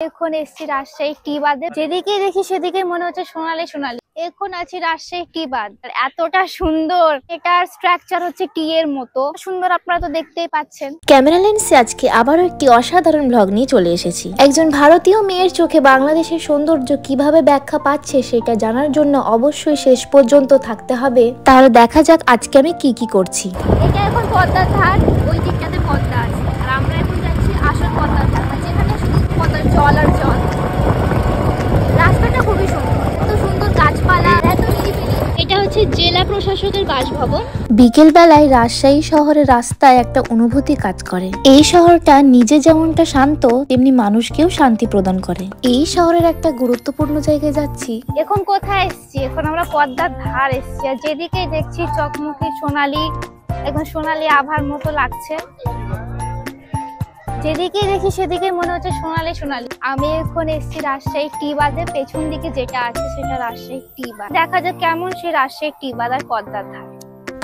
এখন এসছি রাজশাহী টি বাদে, যেদিকে দেখি সেদিকে মনে হচ্ছে সোনালি সোনালি। এখন আছি রাজশাহী টি বাদ, এতটা সুন্দর, এটার স্ট্রাকচার হচ্ছে টি এর মতো সুন্দর, আপনারা তো দেখতেই পাচ্ছেন। ক্যামেরা লেন্সে আজকে আবারও একটি অসাধারণ ব্লগ নিয়ে চলে এসেছি। একজন ভারতীয় মেয়ের চোখে বাংলাদেশের সৌন্দর্য কিভাবে ব্যাখ্যা পাচ্ছে সেটা জানার জন্য অবশ্যই শেষ পর্যন্ত থাকতে হবে। তাহলে দেখা যাক আজকে আমি কি কি করছি। এটা এখন পদ্মার ধার, ওই দিকটাতে পদ্মা আছে, আর আমরা এখন যাচ্ছি আসল পদ্মার ধার, যেখানে শুধু পদ্মার জল আর জল। রাস্তাটা খুবই সুন্দর, কত সুন্দর গাছপালা, এত নিরিবিলি। এটা হচ্ছে জেলা প্রশাসকের বাসভবন। বিকেল বেলায় রাজশাহী শহরের রাস্তায় একটা অনুভূতি কাজ করে। এই শহরটা নিজে যেমনটা শান্ত, তেমনি মানুষকেও শান্তি প্রদান করে। এই শহরের একটা গুরুত্বপূর্ণ জায়গায় যাচ্ছি। এখন কোথায় এসছি? এখন আমরা পদ্মার ধার এসছি, আর যেদিকে দেখছি চকমকি সোনালি, এখন সোনালি আভার মতো লাগছে। যেদিকে দেখি সেদিকে মনে হচ্ছে সোনালি সোনালি। আমি এখন এসছি রাজশাহী টি বাদে, পেছন দিকে যেটা আছে সেটা রাজশাহী টি বাদ। দেখা যাক কেমন সেই রাজশাহী টি বাদ আর পদ্মার ধার।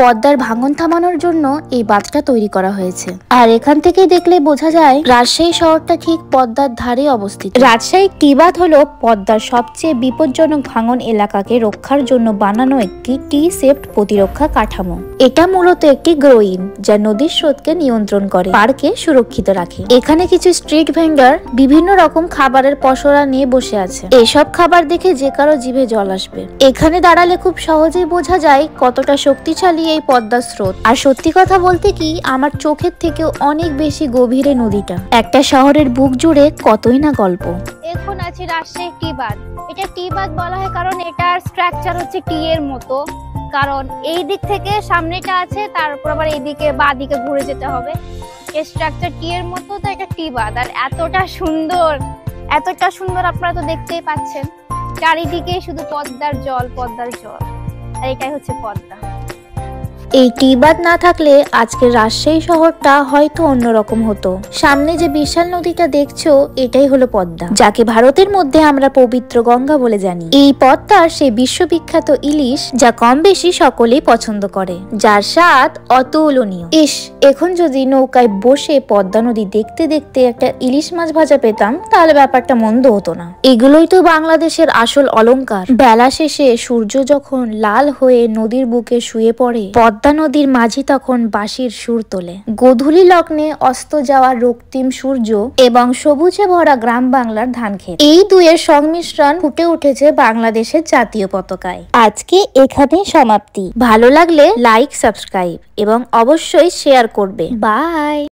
পদ্মার ভাঙন থামানোর জন্য এই বাঁধটা তৈরি করা হয়েছে, আর এখান থেকে দেখলে বোঝা যায় রাজশাহী শহরটা ঠিক পদ্মার ধারে অবস্থিত। রাজশাহী টি বাঁধ হলো পদ্মার সবচেয়ে বিপজ্জনক ভাঙন এলাকাকে রক্ষার জন্য বানানো একটি টি সেফট প্রতিরক্ষা কাঠামো। এটা মূলত একটি গ্রোইন যা নদীর স্রোতকে নিয়ন্ত্রণ করে, পার্কে সুরক্ষিত রাখে। এখানে কিছু স্ট্রিট ভেন্ডার বিভিন্ন রকম খাবারের পসরা নিয়ে বসে আছে। এসব খাবার দেখে যে কারো জিভে জল আসবে। এখানে দাঁড়ালে খুব সহজেই বোঝা যায় কতটা শক্তিশালী এই পদ্মা স্রোত। আর সত্যি কথা বলতে কি, আমার চোখের থেকেও অনেক বেশি গভীরে নদীটা। একটা শহরের বুক জুড়ে কতই না গল্প। এখন আছি রাজশাহী টি বাদ। এটা টি বাদ বলা হয় কারণ এটার স্ট্রাকচার হচ্ছে টি এর মতো। কারণ এই দিক থেকে সামনেটা আছে, তারপর আবার এইদিকে বা দিকে ঘুরে যেতে হবে। এই স্ট্রাকচার টি এর মতো, তো এটা টি বাদ। আর এতটা সুন্দর, এতটা সুন্দর, আপনারা তো দেখতেই পাচ্ছেন। চারিদিকে শুধু পদ্মার জল, পদ্মার জল, আর এটাই হচ্ছে পদ্মা। এই টি বাঁধ না থাকলে আজকের রাজশাহী শহরটা হয়তো অন্যরকম হতো। সামনে যে বিশাল নদীটা দেখছো, এটাই হলো পদ্মা, যাকে ভারতের মধ্যে আমরা পবিত্র গঙ্গা বলে জানি। এই পদ্মার সেই বিশ্ববিখ্যাত ইলিশ, যা কম বেশি সকলেই পছন্দ করে, যার স্বাদ অতুলনীয়। এখন যদি নৌকায় বসে পদ্মা নদী দেখতে দেখতে একটা ইলিশ মাছ ভাজা পেতাম, তাহলে ব্যাপারটা মন্দ হতো না। এগুলোই তো বাংলাদেশের আসল অলংকার। বেলা শেষে সূর্য যখন লাল হয়ে নদীর বুকে শুয়ে পড়ে, পদ্মা নদীর মাঝি তখন বাঁশির সুর তোলে। গোধূলি লগ্নে অস্ত যাওয়া রক্তিম সূর্য এবং সবুজে ভরা গ্রাম বাংলার ধান ক্ষেত, এই দুয়ের সংমিশ্রণ ফুটে উঠেছে বাংলাদেশের জাতীয় পতাকায়। আজকে এখানেই সমাপ্তি। ভালো লাগলে লাইক, সাবস্ক্রাইব এবং অবশ্যই শেয়ার করবে। বাই।